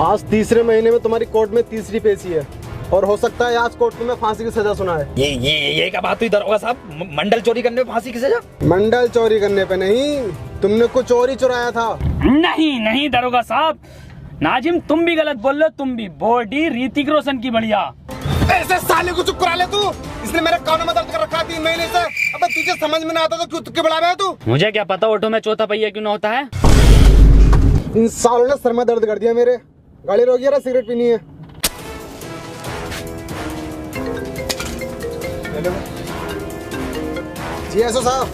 आज तीसरे महीने में तुम्हारी कोर्ट में तीसरी पेशी है और हो सकता है आज कोर्ट में फांसी की सजा सुना है। ये क्या बात हुई दरोगा साहब? मंडल चोरी करने पे फांसी की सजा? मंडल चोरी करने पे नहीं, तुमने कुछ और ही चुराया था। नहीं दरोगा साहब, नाजिम तुम भी गलत बोल रहे हो। तुम भी बॉडी ऋतिक रोशन की बढ़िया। ऐसे साले को चुप करा ले तू। इसने मेरे कानों में दर्द कर रखा 3 महीने से। अबे तुझे समझ में ना आता तो क्यों तुक्के बढ़ा रहा है तू? मुझे क्या पता ऑटो में चौथा पहिया क्यों ना होता है। इन सालों ने सर में दर्द कर दिया मेरे। गाड़ी रोकी है, सिगरेट पीनी है। हेलो जी एसओ साहब।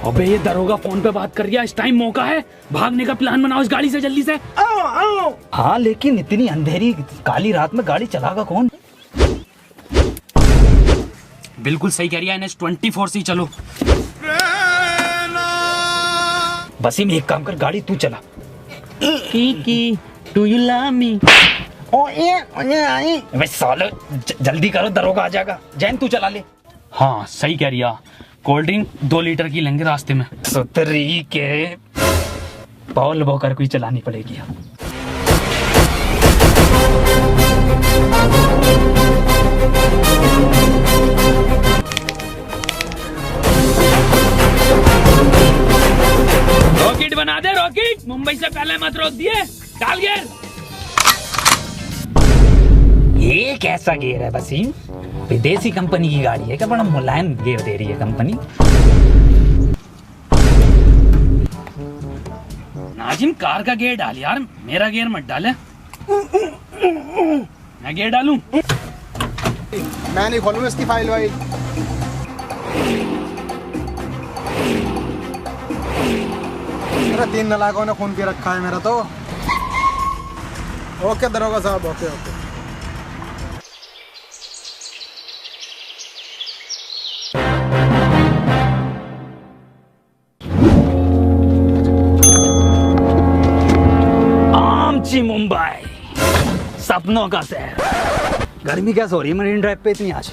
अबे ये दरोगा फोन पे बात कर रहा है। इस टाइम मौका है, भागने का प्लान बनाओ इस गाड़ी से जल्दी से। आओ। हाँ लेकिन इतनी अंधेरी काली रात में गाड़ी चलागा कौन? बिल्कुल सही कह रही है NH 24 से चलो। वसीम एक काम कर, गाड़ी तू चला। की डू यू लव मी? साले जल्दी करो, दरोगा आ जाएगा। जैन तू चला ले। हाँ सही कह रही है। कोल्ड ड्रिंक 2 लीटर की लेंगे रास्ते में। सुतरी के पॉल वॉकर को ही चलानी पड़ेगी। रॉकेट बना दे रॉकेट। मुंबई से पहले मत रोक दिए। डाल गियर। ये कैसा गियर है वसीम? विदेशी कंपनी की गाड़ी है क्या? बड़ा मुलायम गियर दे रही है कंपनी। नाजिम कार का गियर डाल यार, मेरा गियर मत डाले। मैं गियर डालूं? मैं नहीं खोलूंगा इसकी फाइल वाइल। अरे 3 नालायकों ने खून पी रखा है मेरा तो। ओके दरोगा साहब, ओके ओके। आमची मुंबई, सपनों का शहर। गर्मी कैसे हो रही है मरीन ड्राइव पे इतनी आज?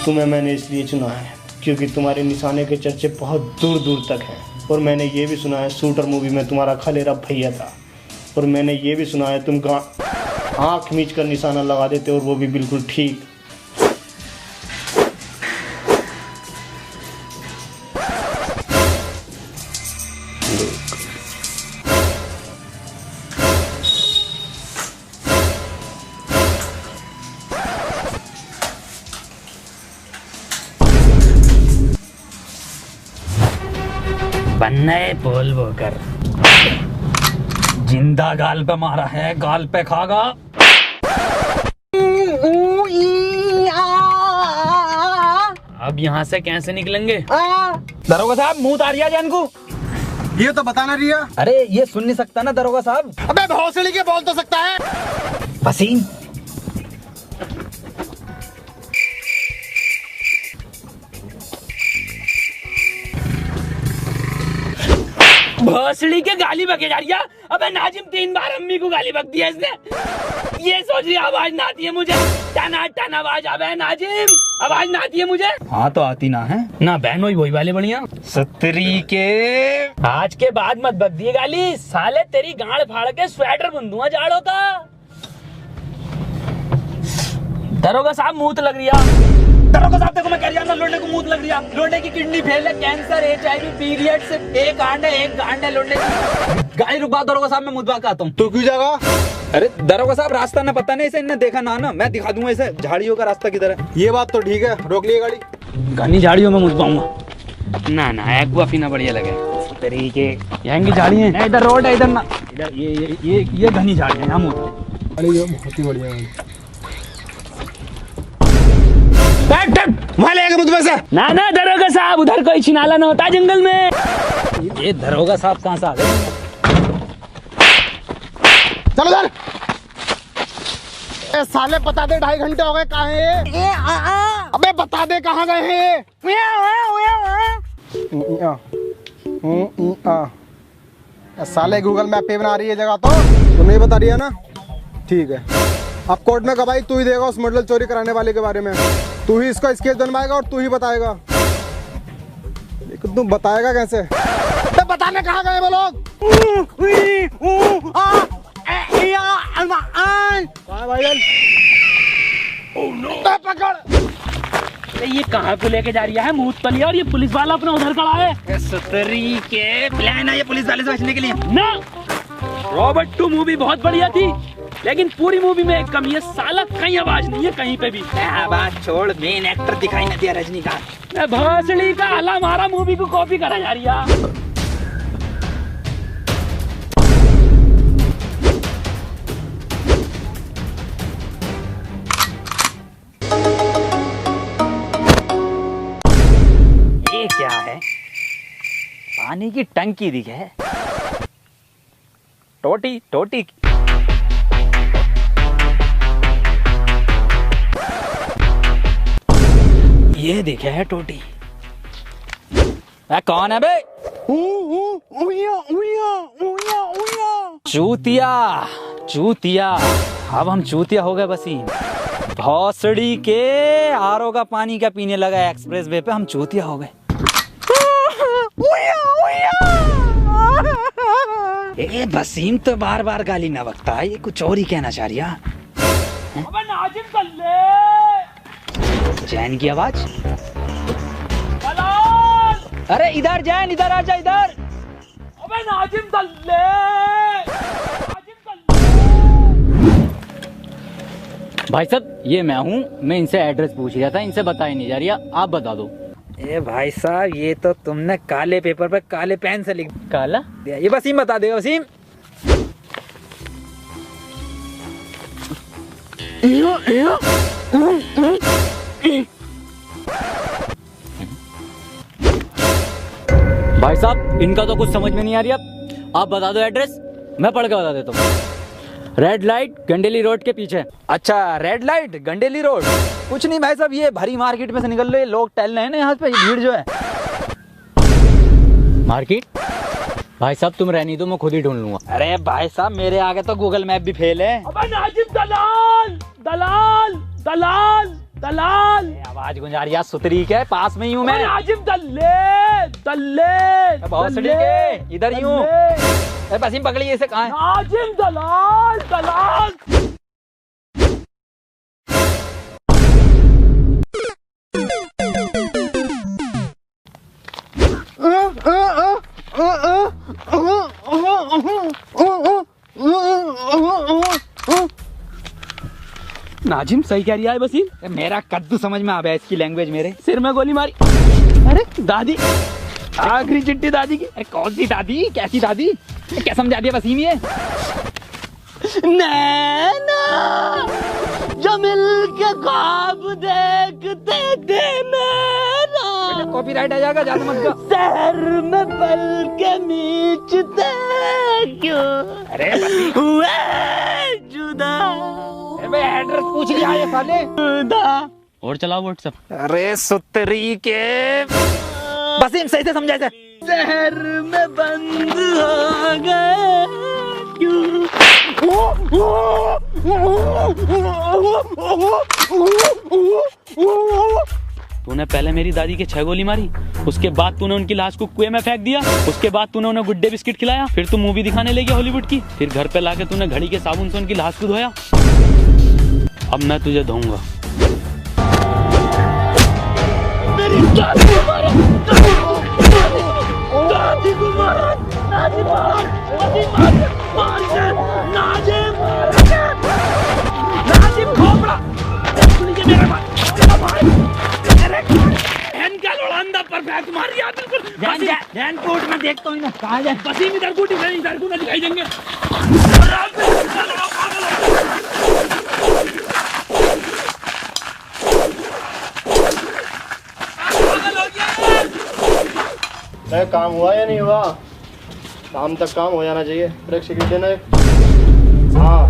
तुम्हें मैंने इसलिए चुना है क्योंकि तुम्हारे निशाने के चर्चे बहुत दूर दूर तक हैं। और मैंने ये भी सुना है शूटर मूवी में तुम्हारा खलेरा भैया था। और मैंने ये भी सुना है तुम आँख मीच कर निशाना लगा देते और वो भी बिल्कुल ठीक। बनने बोल वो कर। जिंदा गाल पे मारा है, गाल पे खागा। अब यहाँ से कैसे निकलेंगे? दरोगा साहब मुंह उतारिया जान को। ये तो बताना रिया। अरे ये सुन नहीं सकता ना दरोगा साहब। अबे भौसड़ी के बोल तो सकता है। वसीम भोसड़ी के गाली बके जा रही है। अबे नाजिम 3 बार अम्मी को गाली बक दिया इसने। ये सोच रही आवाज ना आती है मुझे। टना टना आवाज आवे है नाजिम, आवाज ना आती है मुझे। हाँ तो आती ना है ना बहन वही वाले बढ़िया। सतरी के आज के बाद मत बक दिए गाली। साले तेरी गांड फाड़ के स्वेटर बुंदूंगा जाड़ों का। दरोगा साहब मुंह लग रही है। दरोगा साहब देखो मैं कह रहा था लोंडे को मुंह लग रही है। लोंडे की किडनी फेल है, कैंसर, HIV, पीरियड्स, एक गांड है लोंडे की। गाड़ी रुकवा दरोगा साहब, मैं मुद्दा का आता हूँ। तू क्यों जागा? अरे दरोगा साहब रास्ता ना पता नहीं, इसे इन्हें देखा ना मैं दिखा दूंगा इसे झाड़ियों का रास्ता किधर है। ये बात तो ठीक है, रोक लिए गाड़ी। घनी झाड़ियों में मुझ पाऊंगा ना ना। एक्वा पीना बढ़िया लगे तरीके। यहाँ की झाड़ी है, इधर रोड है, इधर ना, इधर ये घनी झाड़ी है। हम बहुत ही बढ़िया। वहाँ लेगा मुझ से। ना दरोगा साहब साहब उधर कोई छिनाला ना होता जंगल में। ये दरोगा साहब कहाँ से आ गए? चलो उधर। ए साले बता दे 2.5 घंटे हो गए, कहाँ है ये? अबे बता दे कहाँ गए हैं? साले गूगल मैप पे बना रही है जगह, तो नहीं बता रही है ना? ठीक है, अब कोर्ट में गवाही तू ही देगा उस मॉडल चोरी कराने वाले के बारे में। तू ही इसका स्केच बनवाएगा और तू ही बताएगा। लेकिन तू बताएगा कैसे? तो बताने कहाँ गए वो लोग? पकड़। ये कहाँ को लेके जा रही है मूत पली, और ये पुलिस वाला अपना उधर खड़ा है। सुतरी के प्लान है ये पुलिस वाले से बचने के लिए ना। रॉबर्ट 2 मूवी बहुत बढ़िया थी, लेकिन पूरी मूवी में एक कमी है, साला कहीं आवाज नहीं है कहीं पे भी। बात छोड़, मेन एक्टर दिखाई न दिया रजनीकांत। भोसड़ी का हला मारा मूवी को कॉपी करा जा रही है। ये क्या है? पानी की टंकी दिखे। टोटी टोटी ये दिखे है टोटी। कौन है बे? चूतिया चूतिया। अब हम चूतिया हो गए वसीम। भौसड़ी के आरओ का पानी का पीने लगा एक्सप्रेस वे पे, हम चूतिया हो गए। ए वसीम तो बार बार गाली ना बकता है, ये कुछ और ही कहना चाह रही है। जैन की आवाज। अरे इधर जैन, इधर आजा इधर। अबे नाजिम दल्ले। भाई साहब ये मैं हूँ, मैं इनसे एड्रेस पूछ रहा था, इनसे बताई नहीं जा रही, आप बता दो। ए भाई साहब ये तो तुमने काले पेपर पे काले पेन से लिख काला दिया। ये वसीम बता देगा। वसीम भाई साहब इनका तो कुछ समझ में नहीं आ रही, आप बता दो एड्रेस, मैं पढ़ के बता देता हूँ। रेड लाइट गंडेली रोड के पीछे। अच्छा, रेड लाइट गंडेली रोड। कुछ नहीं भाई साहब, ये भरी मार्केट में से निकल रहे लोग टहल रहे हैं ना यहाँ पे, भीड़ जो है। मार्केट? भाई साहब तुम रहनी दो, मैं खुद ही ढूंढ लूंगा। अरे भाई साहब मेरे आगे तो गूगल मैप भी फेल है। अबे नाजिम दलाल दलाल दलाल दलाल। आवाज गुंजा रही है सुतरी के, पास में ही हूँ मैं। नाजिम दल्ले दल्ले भौसड़ी के इधर ही हूँ। वसीम पकड़िए इसे, कहाँ है? नाजिम दलाल दलाल। नाजिम सही कह रही है वसीम। मेरा कद्दू समझ में आ गया इसकी लैंग्वेज मेरे। सिर में गोली मारी। अरे दादी, आखिरी चिट्ठी दादी की। अरे कौन सी दादी, कैसी दादी? क्या समझा दिया वसीम ये? नैना जो मिलके ख्वाब देखते थे मेरा, कॉपीराइट आ जाएगा, ज्यादा मत गा। शहर में पल के मीचते क्यों अरे हुए जुदा। एड्रेस पूछ लिया ये साले। और चलाओ व्हाट्सएप। अरे सुतरी के वसीम सही से समझा इसे। शहर में बंद हो गए क्यों। तूने पहले मेरी दादी के 6 गोली मारी, उसके बाद तूने उनकी लाश को कुएं में फेंक दिया, उसके बाद तूने उन्हें गुड्डे बिस्किट खिलाया, फिर तू मूवी दिखाने ले गया हॉलीवुड की, फिर घर पे लाके तूने घड़ी के साबुन से उनकी लाश को धोया। अब मैं तुझे धोऊंगा। मेरी दादी को मारा, दादी को मारा, दादी मार, नाजिम खोपड़ा। मेरे का लोड़ांदा परफेक्ट मार दिया बिल्कुल। ध्यान कोर्ट में देखता हूँ ना, कहाँ जाए? वसीम इधर को दिखाई देंगे। अरे काम हुआ या नहीं हुआ? शाम तक काम हो जाना चाहिए। ब्रेक सिगरेट देना एक। हाँ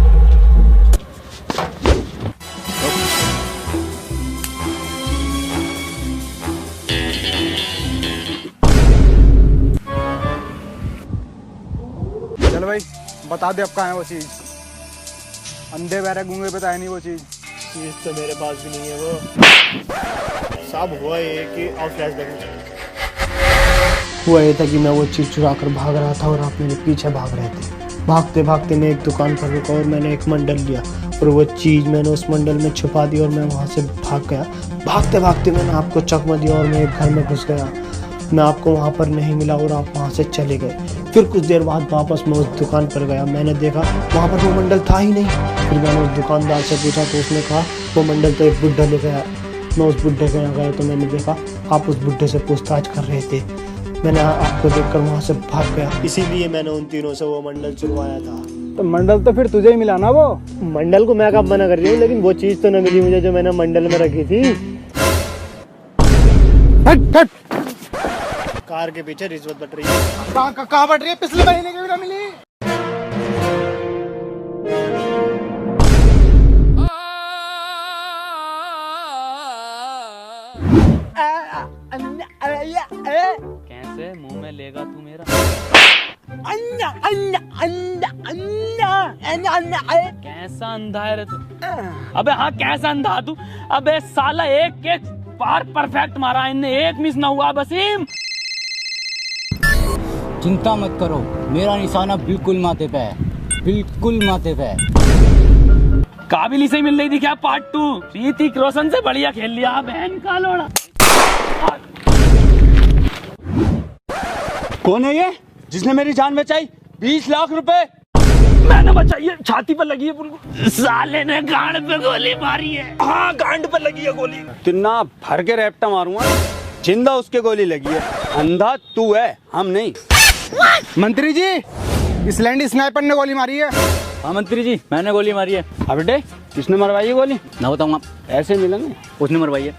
चल भाई बता दे अब कहाँ है वो चीज़। अंधे बहरे गूंगे पे तो है नहीं वो चीज़। चीज तो मेरे पास भी नहीं है वो। साहब हुआ ये कि और फ्लैशबैक में चले। हुआ ये था कि मैं वो चीज़ चुरा कर भाग रहा था और आप मेरे पीछे भाग रहे थे। भागते भागते मैं एक दुकान पर रुका और मैंने एक मंडल लिया और वो चीज़ मैंने उस मंडल में छुपा दी और मैं वहाँ से भाग गया। भागते भागते मैंने आपको चकमा दिया और मैं एक घर में घुस गया। मैं आपको वहाँ पर नहीं मिला और आप वहाँ से चले गए। फिर कुछ देर बाद वापस मैं उस दुकान पर गया। मैंने देखा वहाँ पर वो मंडल था ही नहीं। फिर मैंने उस दुकानदार से पूछा तो उसने कहा वो मंडल तो एक बुड्ढा लेकर आया। मैं उस बुड्ढे के यहाँ गया तो मैंने देखा आप उस बुड्ढे से पूछताछ कर रहे थे। मैंने आपको देखकर वहाँ से भाग गया। इसीलिए मैंने उन तीनों से वो मंडल चुरवाया था। तो मंडल तो फिर तुझे ही मिला ना वो। मंडल को मैं कब मना कर रही हूँ, लेकिन वो चीज़ तो न मिली मुझे जो मैंने मंडल में रखी थी। हट हट। कार के पीछे रिश्वत बट रही है। कहाँ बट रही है? पिछले महीने की भी ना मिली। कैसे मुंह में लेगा तू मेरा? कैसा अंधा है रे तू? अबे हाँ कैसा अंधा तू? अबे साला एक एक बार परफेक्ट मारा इनने, एक मिस ना हुआ वसीम। चिंता मत करो, मेरा निशाना बिल्कुल माथे पे है, बिल्कुल माथे पे है। काबिल ही से मिल रही थी क्या पार्ट 2? ऋतिक रोशन से बढ़िया खेल लिया बहन का लोड़ा। कौन है ये जिसने मेरी जान बचाई? 20 लाख रुपए मैंने बचाई है, छाती पर लगी है उनको। साले ने गांड पे गोली मारी है। हाँ गांड पे लगी है गोली। तिन्ना भर के रैप्टा मारूंगा, जिंदा उसके गोली लगी है। अंधा तू है, हम नहीं। मंत्री जी इस लैंडी स्नाइपर ने गोली मारी है। हाँ मंत्री जी मैंने गोली मारी है। अब बेटे किसने मरवाई है गोली? ना बताऊंगा, ऐसे मिलेंगे। उसने मरवाई है।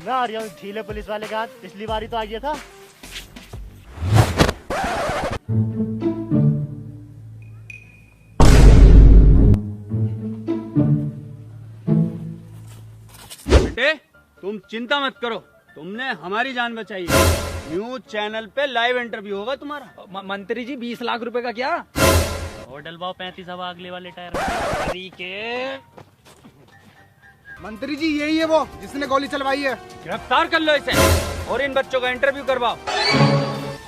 मैं आ रहा हूँ ढीले पुलिस वाले का। पिछली बारी तो आ गया था। बेटे तुम चिंता मत करो, तुमने हमारी जान बचाई है। न्यूज चैनल पे लाइव इंटरव्यू होगा तुम्हारा। मंत्री जी 20 लाख रुपए का क्या? और डलवाओ 35 हवा अगले वाले टायर। मंत्री जी यही है वो जिसने गोली चलवाई है। गिरफ्तार कर लो इसे और इन बच्चों का इंटरव्यू करवाओ।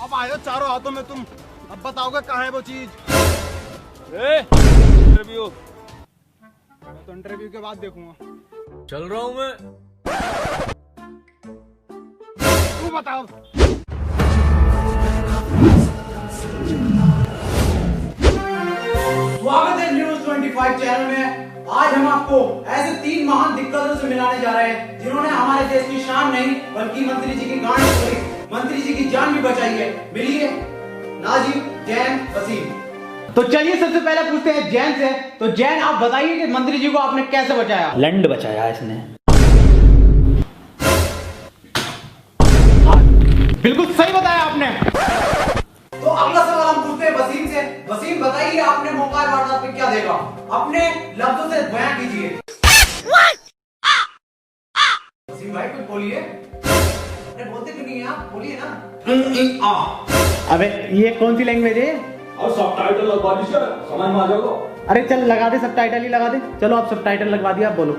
अब आयो चारों हाथों में तुम, अब बताओगे कहाँ है वो चीज। इंटरव्यू मैं तो इंटरव्यू के बाद देखूंगा। चल रहा हूँ मैं। तू बताओ। स्वागत है न्यूज 25 चैनल में। आज हम आपको ऐसे 3 महान दिग्गजों से मिलाने जा रहे हैं जिन्होंने हमारे देश की शान नहीं बल्कि मंत्री जी की गांड तोड़ी, मंत्री जी की जान भी बचाई है। मिलिए नाजिम, जैन, वसीम। तो चलिए सबसे पहले पूछते हैं जैन से। तो जैन आप बताइए कि मंत्री जी को आपने कैसे बचाया? लंड बचाया इसने। बिल्कुल सही बताया आपने। तो अगला सवाल हम पूछते हैं वसीम से। वसीम बताइए आपने मौका वारदात पे क्या देखा? अपने लफ्जों से बयान कीजिए। वसीम भाई कुछ बोलिए। अरे बोलते क्यों नहीं आप? बोलिए ना। अबे ये कौन सी लैंग्वेज है? और सबटाइटल लगवा दीजिए, समझ में आ जाएगा। अरे चल लगा दे, सबटाइटल ही लगा दे। चलो आप सबटाइटल लगवा दिया, आप बोलो।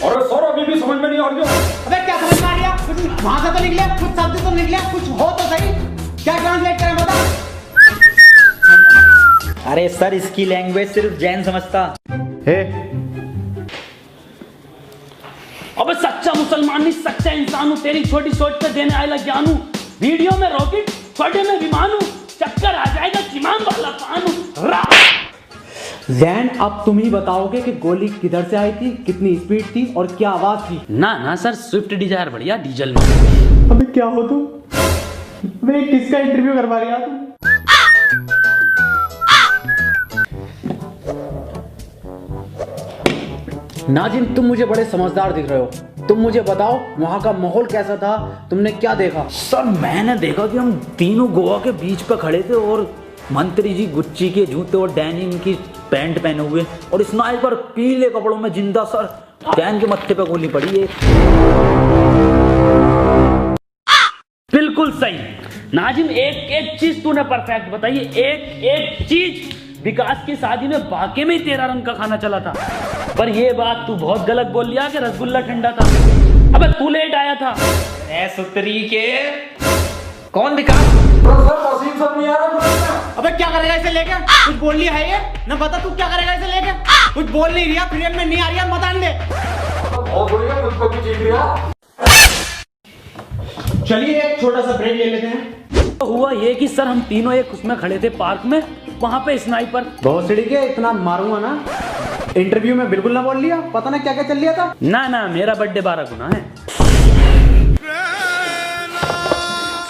अरे सर अभी भी समझ में नहीं आ रही है। अबे क्या समझ में आ रहा? कुछ वहां से तो निकले, कुछ शब्द तो निकले, कुछ हो तो सही। क्या ट्रांसलेट करें बता? अरे सर इसकी लैंग्वेज सिर्फ जैन समझता। अबे सच्चा मुसलमान नहीं, सच्चा इंसान हूँ। तेरी छोटी सोच पे देने आएगा ज्ञान हूँ। वीडियो में रॉकेट, छोटे में विमान हूँ। चक्कर आ जाएगा किमान वाला पान हूँ। जैन अब तुम ही बताओगे कि गोली किधर से आई थी, कितनी स्पीड थी और क्या आवाज थी? ना ना सर स्विफ्ट डिजायर बढ़िया डीजल में। अबे क्या हो तुम? अबे किसका इंटरव्यू करवा रही हो तुम? नाजिम, तुम मुझे बड़े समझदार दिख रहे हो। तुम मुझे बताओ वहाँ का माहौल कैसा था, तुमने क्या देखा? सर मैंने देखा कि हम तीनों गोवा के बीच पे खड़े थे और मंत्री जी गुच्ची के जूते और डेनिम की पैंट पहने हुए और स्नाइपर पीले कपड़ों में जिंदा। सर डैन के मत्थे पे गोली पड़ी है। बिल्कुल सही नाजिम, एक एक चीज तूने परफेक्ट बताई, एक एक चीज। विकास की शादी में वाकई में तेरा रंग का खाना चला था, पर ये बात तू बहुत गलत बोल लिया कि रसगुल्ला ठंडा था। अबे तू लेट आया था। ए सुतरी के कौन विकास? अबे क्या करेगा इसे लेके? कुछ बोल लिया है ये ना? बता तू क्या करेगा इसे लेके? कुछ बोल नहीं रहा, फ्रेम में नहीं आ रही, बता दे। चलिए एक छोटा सा ब्रेक ले लेते हैं। तो हुआ ये कि सर हम तीनों एक उसमें खड़े थे पार्क में, वहां पे स्नाइपर। भोसड़ी के इतना मारूंगा ना, इंटरव्यू में बिल्कुल ना बोल लिया, पता ना क्या क्या चल लिया था। ना ना, मेरा बर्थडे 12 गुना है।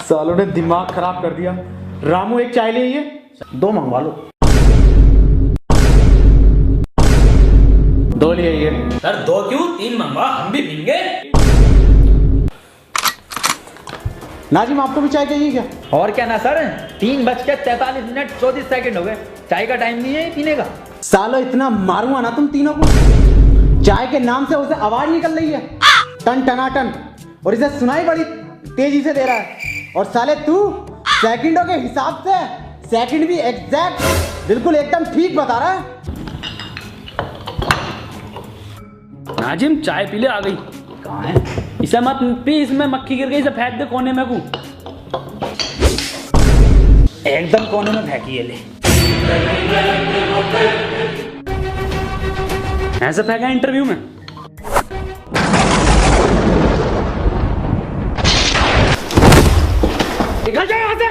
सालों ने दिमाग खराब कर दिया। रामू एक चाय ले आइए, 2 मंगवा लो। 2 ले आइए। सर 2 क्यों, 3 मंगवा, हम भी पीएंगे। नाजिम आपको भी चाय चाहिए क्या? और क्या ना सर, 3:43 हो गए, चाय का टाइम नहीं है पीने का। सालो इतना मारूंगा ना तुम तीनों को, चाय के नाम से उसे आवाज निकल रही है टन टनाटन, और इसे सुनाई बड़ी तेजी से दे रहा है। और साले तू सेकंडों के हिसाब से सेकंड भी एग्जैक्ट बिल्कुल एकदम ठीक बता रहा है। नाजिम चाय पी ले, आ गई। कहाँ है? इसे मत पी, इसमें मक्खी गिर गई, इसे फेंक दे कोने में। को एकदम कोने में फेंकी है। ले ऐसे फेंका इंटरव्यू में। निकल जाए यहाँ से।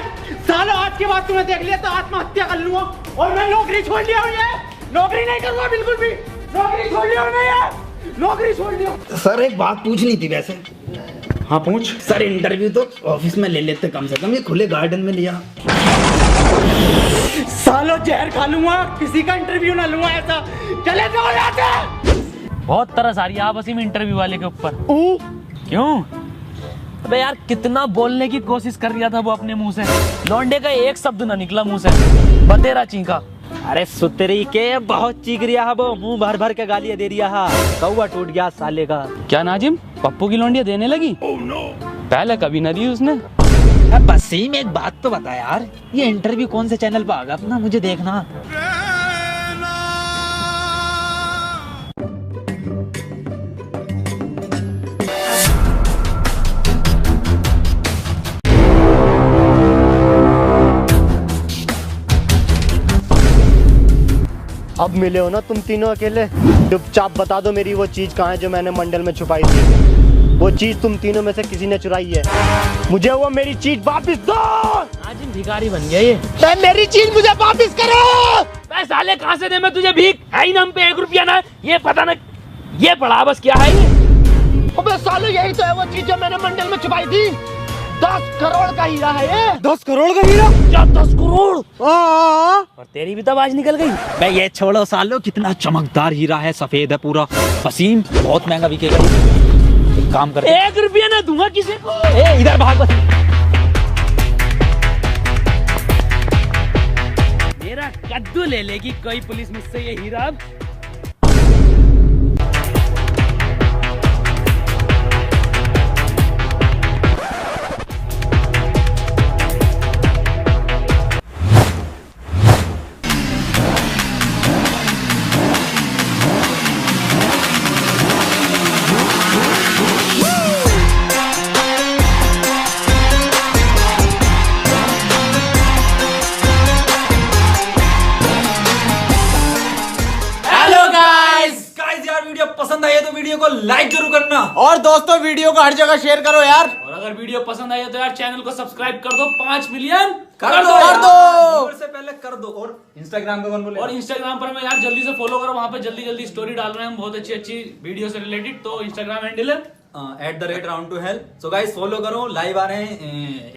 सालों आज के बाद तुम्हें देख लिया तो आत्महत्या कर लूंगा, और मैं नौकरी छोड़ लिया हूँ। ये नौकरी नहीं करूंगा बिल्कुल भी, नौकरी छोड़ लिया हूँ मैं, यार नौकरी छोड़ लिया। सर एक बात पूछनी थी वैसे। हाँ पूछ। सर इंटरव्यू तो ऑफिस में ले लेते कम से कम, ये खुले गार्डन में लिया। सालों जहर खा लूंगा, किसी का इंटरव्यू ना लूंगा ऐसा। चले जाओ यहाँ से। बहुत तरस आ रही है आपस में इंटरव्यू वाले के ऊपर। क्यों? अबे यार कितना बोलने की कोशिश कर रहा था वो अपने मुंह से, लौंडे का एक शब्द ना निकला मुंह से, बतेरा चीखा। अरे सुतरी के बहुत चीख रिया है वो, मुंह भर भर के गालियां दे रिया है। कौवा टूट गया साले का। क्या नाजिम, पप्पू की लौंडिया देने लगी? पहले कभी न दी उसने। बसीम एक बात तो बता यार, ये इंटरव्यू कौन से चैनल पे आगा अपना, मुझे देखना। अब मिले हो ना तुम तीनों अकेले, चुपचाप बता दो मेरी वो चीज कहाँ है जो मैंने मंडल में छुपाई थी। वो चीज तुम तीनों में से किसी ने चुराई है, मुझे वो मेरी चीज वापस दो। आज भिखारी बन गया ये। मेरी चीज मुझे वापस करो। मैं साले कहाँ से दे मैं तुझे भीख? है ही ना हम पे 1 रुपया ना, ये पता ना ये पड़ा बस क्या है ये। अबे साले यही तो है वो चीज जो मैंने मंडल में छुपाई थी। 10 करोड़ का हीरा है ये। 10 करोड़ का हीरा? क्या 10 करोड़? और तेरी भी तो आवाज निकल गई। मैं ये छोड़ो सालो, कितना चमकदार हीरा है, सफेद है पूरा। वसीम बहुत महंगा बिकेगा ये। एक काम कर, 1 रुपया ना दूंगा किसी को। ए इधर भाग बस। मेरा कद्दू ले लेगी कोई पुलिस मुझसे ये हीरा अब। पसंद आई तो वीडियो को लाइक जरूर करना, और दोस्तों वीडियो को हर जगह शेयर करो यार। और अगर वीडियो पसंद आई तो यार चैनल को सब्सक्राइब कर दो। 5 मिलियन कर दो से पहले कर दो। और इंस्टाग्राम पे कौन बोले? और इंस्टाग्राम पर मैं यार जल्दी से फॉलो करो, वहां पे जल्दी जल्दी स्टोरी डाल रहे हैं हम बहुत अच्छी अच्छी वीडियो से रिलेटेड। तो इंस्टाग्राम हैंडल है @round2hell। सो गाइस फॉलो करो, लाइव आ रहे हैं